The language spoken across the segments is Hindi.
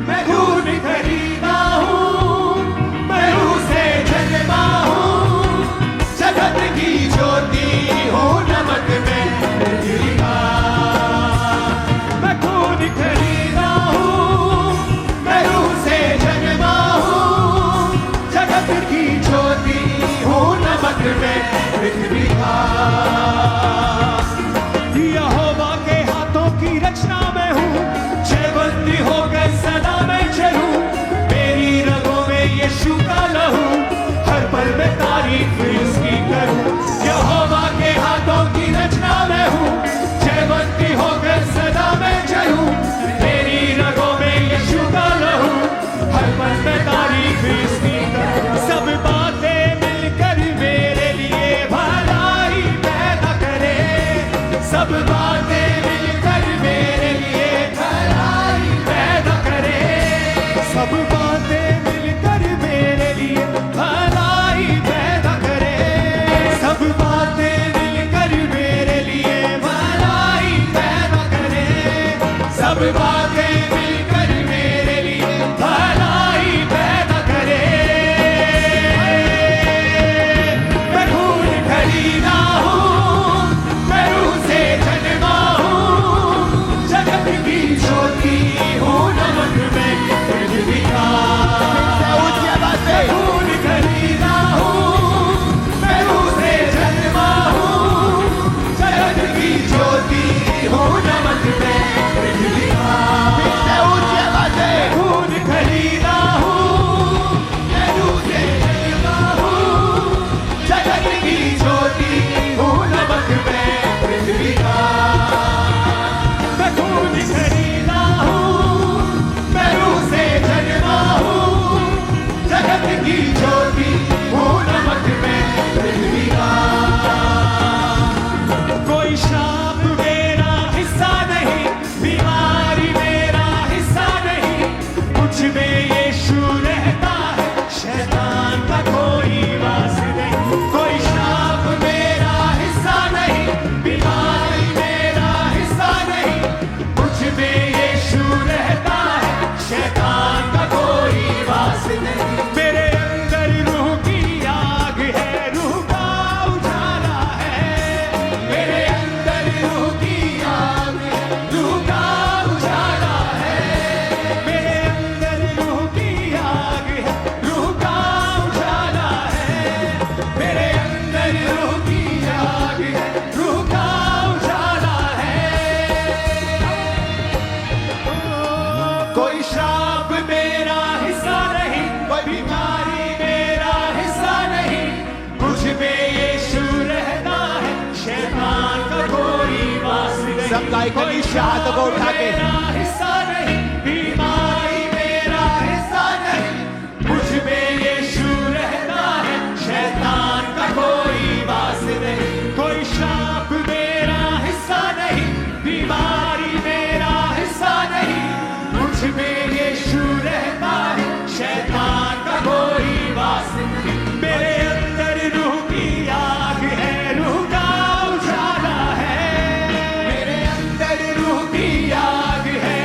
मैं खून खरीदा हूँ, मैं उसे जन्मा हूँ, जगत की ज्योति हूँ, नमक में पृथ्वी का। मैं खून खरीदा हूँ, मैं उसे जन्मा हूँ, जगत की ज्योति हूँ, नमक में पृथ्वी का। यहोवा के हाथों की रचना में हूँ, जयवंती होकर सदा मैं चलूं। मेरी रगों में यीशु का लहू, हर पल में तारीफ उसकी करूं। यहोवा के हाथों की रचना में हूँ, जयवंती होकर सदा मैं चलूं। मेरी रगों में यीशु का लहू, हर पल में तारीफ उसकी करूं। सब बातें मिलकर मेरे लिए भलाई पैदा करे, सब बातें मिलकर मेरे लिए भलाई पैदा करे, सब बातें मिलकर मेरे लिए भलाई पैदा करे, सब बातें मिलकर मेरे लिए भलाई पैदा करे, सब बातें मिलकर मेरे लिए भलाई पैदा करे। मैं खून खरीदा हूँ, मैं उसे जन्मा हूँ, जगत की ज्योति हूँ, नमक में पृथ्वी का। मैं खून खरीदा हूँ, मैं उसे जन्मा हूँ, जगत की ज्योति हूँ, नमक में पृथ्वी का। मैं खून खरीदा हूँ, मैं उसे जन्मा हूँ, जगत की ज्योति हूँ, नमक में पृथ्वी का। मैं खून खरीदा हूँ, मैं उसे जन्मा हूँ, जगत की ज्योति हूँ, नमक में पृथ्वी का। कोई श्राप मेरा हिस्सा नहीं, बीमारी मेरा हिस्सा नहीं, कुछ में यीशु रहता है, शैतान का कोई वास नहीं। कोई श्राप मेरा हिस्सा नहीं, बीमारी मेरा हिस्सा नहीं, कुछ में यीशु रहता है, शैतान का कोई वास नहीं। मेरे अंदर रूह की आग है, रूह का उजाला है, मेरे अंदर रूह की आग है, रूह का उजाला है, मेरे अंदर रूह की आग है, रूह का उजाला है, मेरे अंदर रूह की आग है, रूह का उजाला है। कोई श्राप मेरा हिस्सा नहीं, कोई बीमारी मेरा हिस्सा नहीं, मुझ में यीशु रहता है, शैतान का कोई वास नहीं। सब गायकों की हाथों को उठा के मेरा हिस्सा नहीं, बीमारी मेरा हिस्सा नहीं, मुझ में यीशु रहता है, शैतान का कोई वास नहीं। कोई श्राप मेरा हिस्सा नहीं, बीमारी मेरा हिस्सा नहीं, मुझ में यीशु रहता है, शैतान का कोई वास नहीं। मेरे अंदर रूह की आग है, रूह का उजाला है, मेरे अंदर रूह की आग है,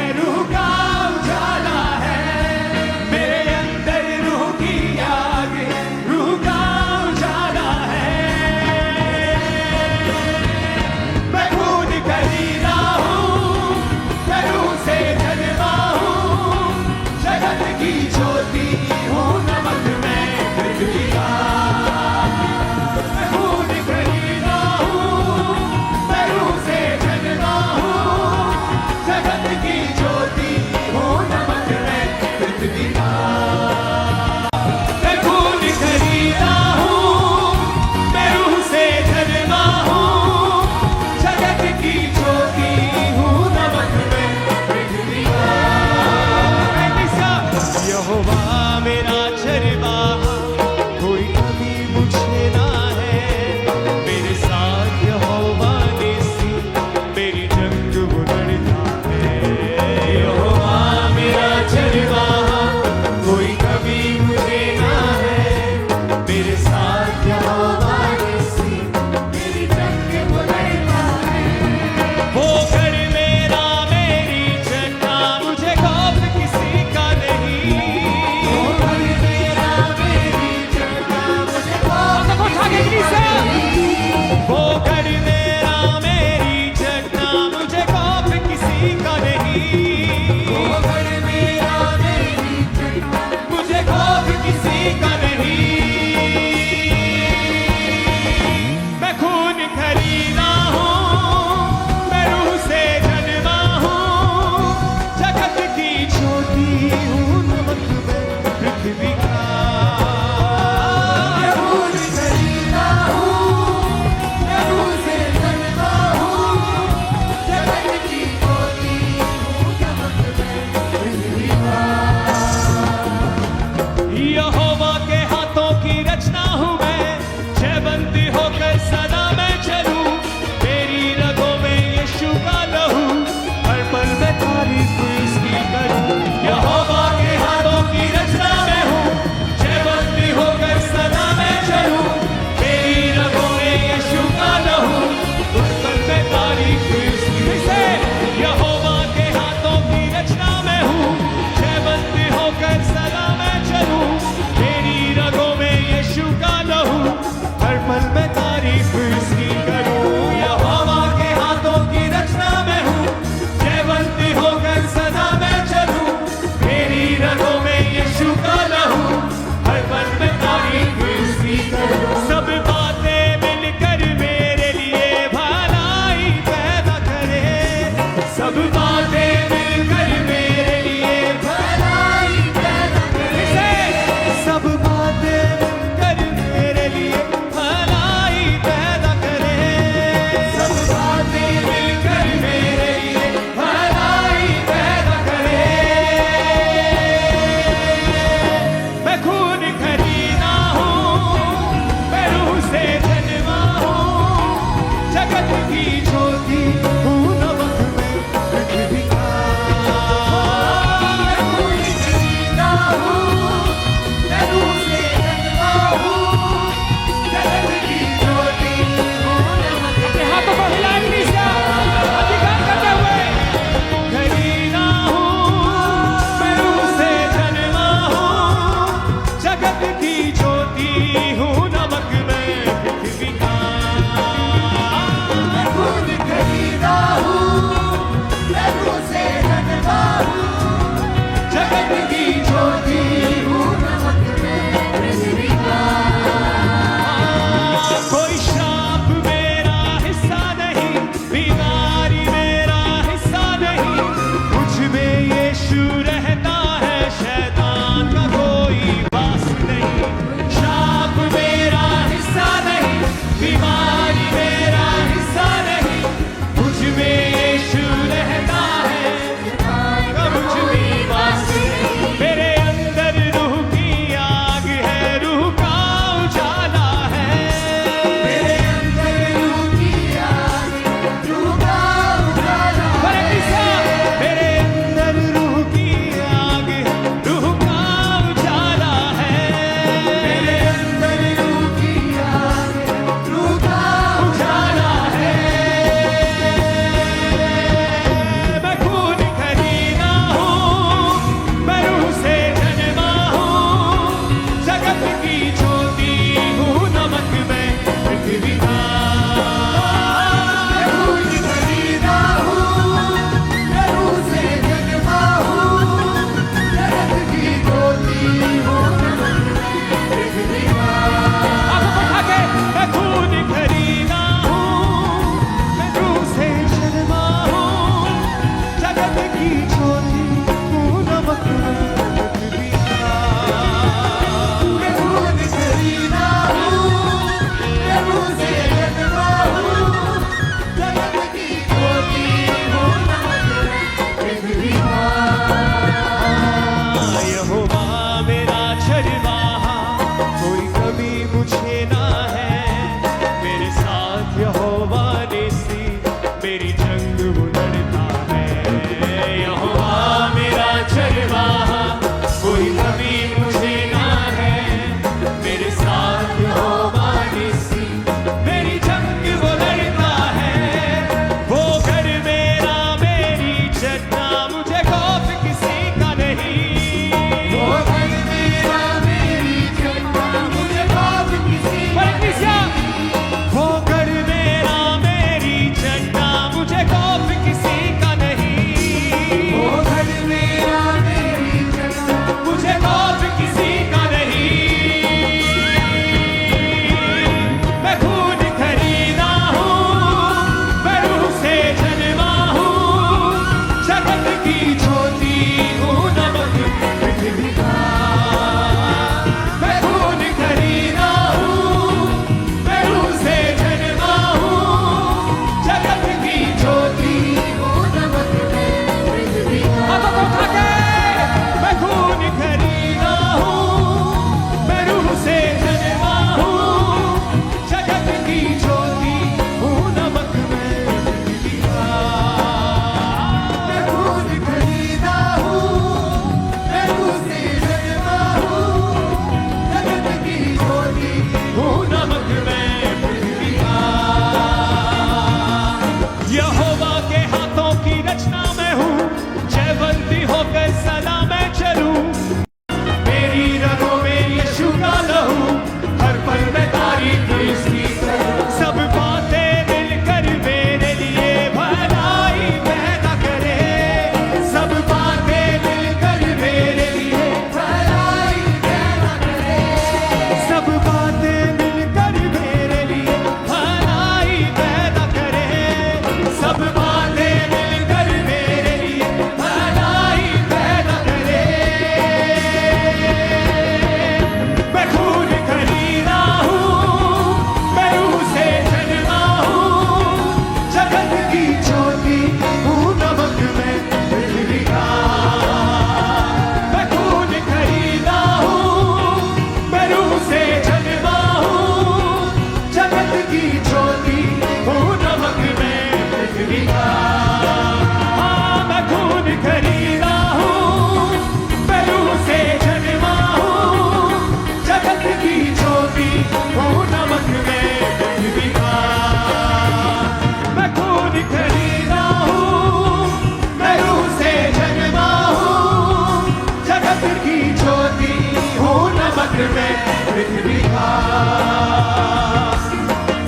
नमक में पृथ्वी का।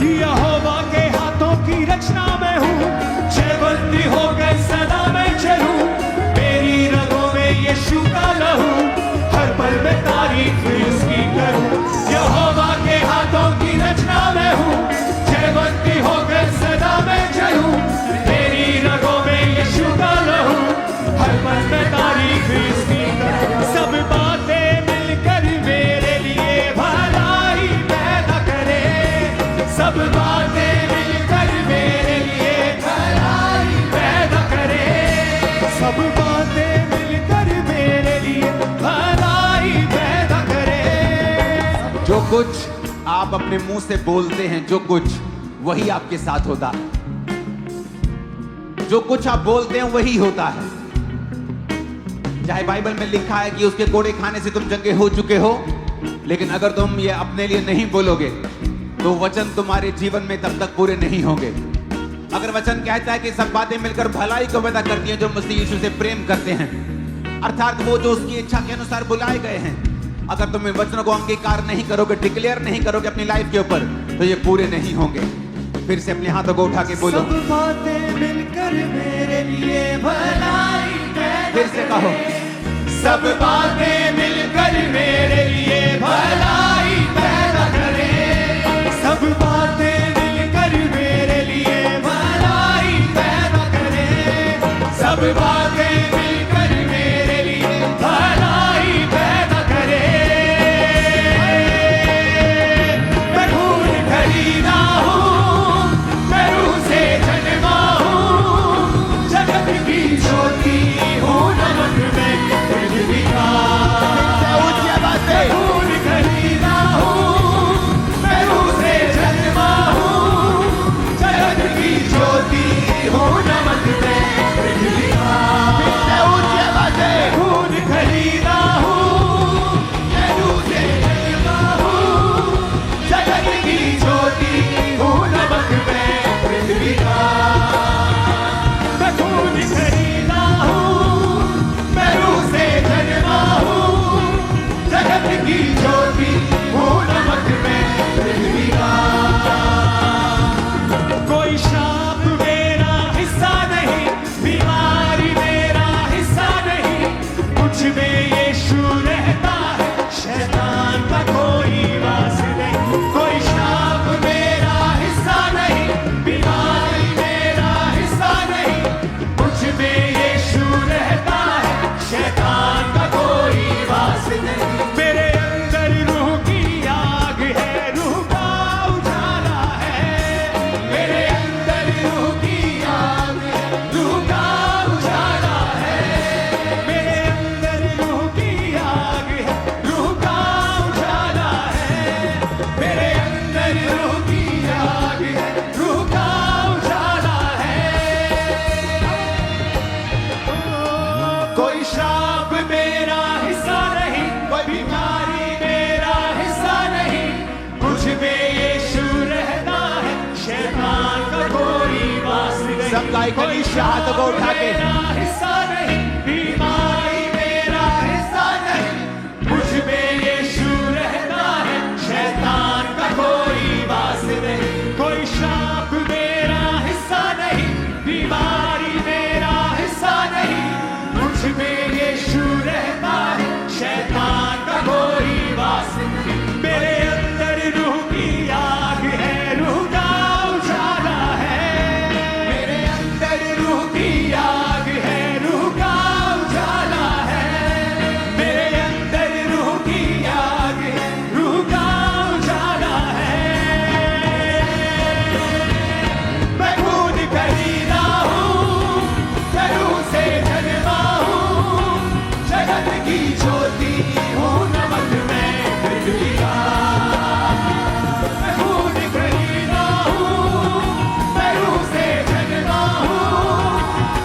यहोवा के हाथों की रचना मैं हूँ, जयवंती हो गई सदा मैं चलूं। मेरी रगों में यीशु का लहू, हर पल में तारीफ उसकी करूं। यहोवा के हाथों की रचना मैं हूँ, जयवंती हो गई सदा मैं चलूं। मेरी रगों में यीशु का लहू, हर पल में तारीफ उसकी करूं। सब बातें मिलकर मेरे लिए भलाई पैदा करे, सब बातें मिलकर मेरे लिए भलाई पैदा करे, सब बातें मिलकर मेरे लिए भलाई पैदा करे। जो कुछ आप अपने मुंह से बोलते हैं, जो कुछ वही आपके साथ होता है। जो कुछ आप बोलते हैं वही होता है। चाहे बाइबल में लिखा है कि उसके कोड़े खाने से तुम चंगे हो चुके हो, लेकिन अगर तुम ये अपने लिए नहीं बोलोगे तो वचन तुम्हारे जीवन में तब तक पूरे नहीं होंगे। अगर वचन कहता है कि सब बातें मिलकर भलाई को पैदा करती हैं जो मसीह यीशु से प्रेम करते हैं, अर्थात वो जो उसकी इच्छा के अनुसार बुलाए गए हैं, अगर तुम इन वचनों को अंगीकार नहीं करोगे, डिक्लेयर नहीं करोगे अपनी लाइफ के ऊपर, तो ये पूरे नहीं होंगे। फिर से अपने हाथों को उठा के बोलो, सब बातें मिलकर मेरे लिए भलाई पैदा फिर से कहो, सब बातें मिलकर मेरे लिए भलाई पैदा करे, सब बातें मिलकर मेरे लिए भलाई पैदा करे, सब बातें मिलकर मेरे लिए भलाई पैदा करे। मैं खून खरीदा हूँ, मैं रूह से जन्मा हूँ, जगत की ज्योति हूँ, नमक में पृथ्वी का। ऊंची आवाज से, खून खरीदा हूँ, मैं रूह से जन्मा हूँ, जगत की ज्योति हूँ, नमक में पृथ्वी का। ऊंची आवाज से, खून खरीदा हूँ, मैं रूह से जन्मा हूँ, जगत की ज्योति हूँ, नमक में पृथ्वी का। मैं खून खरीदा हूँ, मैं रूह से जन्मा हूँ, जगत की ज्योति हूँ, नमक में पृथ्वी का। कोई श्राप मेरा हिस्सा नहीं, बीमारी मेरा हिस्सा नहीं, कुछ में यीशु रहता है, शैतान का कोई वास नहीं। कोई श्राप मेरा हिस्सा नहीं, बीमारी मेरा हिस्सा नहीं, कुछ में यीशु रहता है, शैतान का कोई वास नहीं। मेरे अंदर रूह की आग है, रूह का उजाला है, मेरे अंदर रूह की आग है, रूह का उजाला है, मेरे अंदर रूह की आग है, रूह का उजाला है, मेरे अंदर रूह की आग है, रूह का उजाला है। कोई श्राप मेरा हिस्सा नहीं, कोई बीमारी मेरा हिस्सा नहीं, कुछ में यीशु रहता है, शैतान का कोई वास नहीं। सब गायक कोई नीचे हाथों को उठा के, मेरा हिस्सा नहीं, बीमारी मेरा हिस्सा नहीं, कुछ में यीशु रहता है, शैतान का कोई वास नहीं। कोई श्राप मेरा हिस्सा नहीं, बीमारी मेरा हिस्सा नहीं, कुछ में यीशु रहता है, शैतान का कोई वास नहीं। मेरे अंदर रूह की आग है, रूह का उजाला है, मेरे अंदर रूह की आग है, रूह का उजाला है, मेरे अंदर रूह की आग है, रूह का उजाला है। मैं खून खरीदा हूँ, मैं रूह से जन्मा हूँ, जगत की ज्योति हूँ, नमक में पृथ्वी का। मैं खून खरीदा हूँ, मैं रूह से जन्मा हूँ,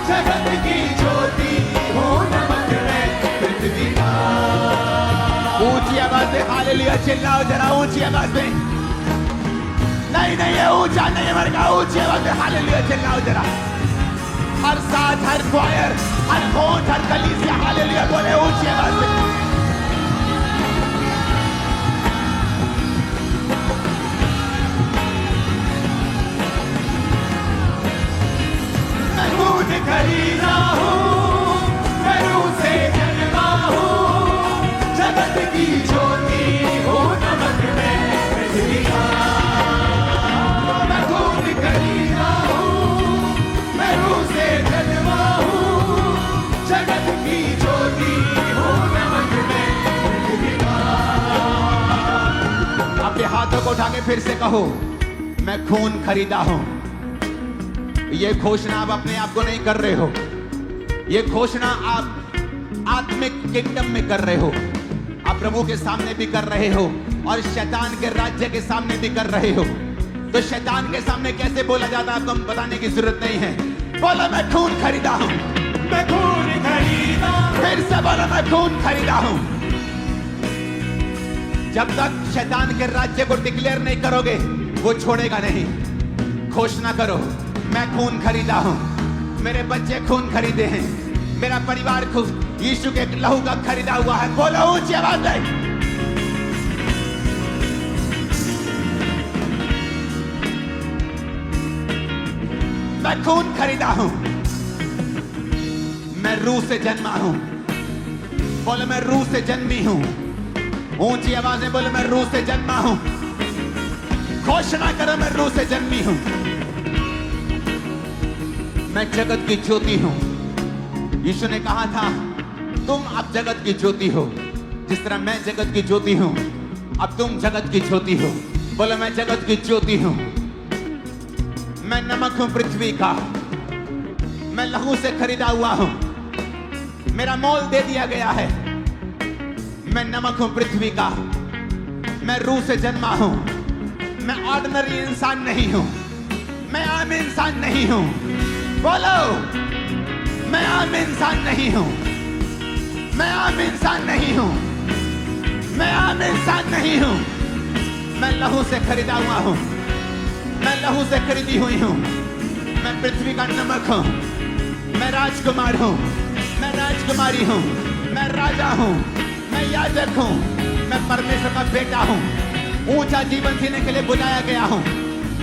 जगत की ज्योति हूँ, नमक में पृथ्वी का। ऊंची आवाज में हालेलुया चिल्लाओ जरा, ऊंची आवाज में। नहीं नहीं, ये ऊंचा नहीं है मरगा, ऊंची आवाज में हालेलुया चिल्लाओ जरा। हर साथ, हर क्वायर, हर कोट, हर कलीसिया हालेलुया बोले ऊंची आवाज में। उठा के फिर से कहो, मैं खून खरीदा हूं। ये घोषणा आप अपने आप को नहीं कर रहे हो, ये घोषणा आप आत्मिक किंगडम में कर रहे हो, आप प्रभु के सामने भी कर रहे हो और शैतान के राज्य के सामने भी कर रहे हो। तो शैतान के सामने कैसे बोला जाता है आपको बताने की जरूरत नहीं है। बोलो मैं खून खरीदा हूं, मैं खून खरीदा। फिर से बोलो मैं खून खरीदा हूं। जब तक शैतान के राज्य को डिक्लेयर नहीं करोगे वो छोड़ेगा नहीं। घोषणा करो, मैं खून खरीदा हूं, मेरे बच्चे खून खरीदे हैं, मेरा परिवार यीशु के लहू का खरीदा हुआ है। बोलो ऊंची आवाज में, मैं खून खरीदा हूं, मैं रूह से जन्मा हूं। बोलो मैं रूह से जन्मी हूं। ऊंची आवाज में बोलो मैं रूह से जन्मा हूं। घोषणा करो मैं रूह से जन्मी हूं। मैं जगत की ज्योति हूं। यीशु ने कहा था तुम अब जगत की ज्योति हो, जिस तरह मैं जगत की ज्योति हूं अब तुम जगत की ज्योति हो। बोलो मैं जगत की ज्योति हूं, मैं नमक हूं पृथ्वी का, मैं लहू से खरीदा हुआ हूं, मेरा मोल दे दिया गया है। मैं नमक हूं पृथ्वी का, मैं रूह से जन्मा हूं, मैं ऑर्डिनरी इंसान नहीं हूं, मैं आम इंसान नहीं हूं। बोलो मैं आम इंसान नहीं हूं, मैं आम इंसान नहीं हूं, मैं आम इंसान नहीं हूं। मैं लहू से खरीदा हुआ हूं, मैं लहू से खरीदी हुई हूं। मैं पृथ्वी का नमक हूं, मैं राजकुमार हूं, मैं राजकुमारी हूं, मैं राजा हूं, मैं याजक हूं, मैं परमेश्वर का बेटा हूं। ऊंचा जीवन जीने के लिए बुलाया गया हूं,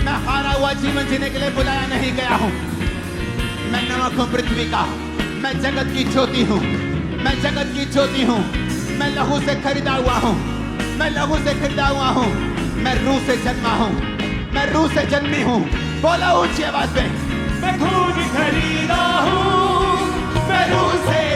मैं हारा हुआ जीवन जीने के लिए बुलाया नहीं गया हूं। मैं नमक हूं पृथ्वी का, मैं जगत की ज्योति हूं, मैं जगत की ज्योति हूं। मैं लहू से खरीदा हुआ हूं, मैं लहू से खरीदा हुआ हूं। मैं रूह से जन्मा हूं, मैं रूह से जन्मी हूं। बोलो ऊंची आवाज में, मैं खून खरीदा हूँ, मैं रूह से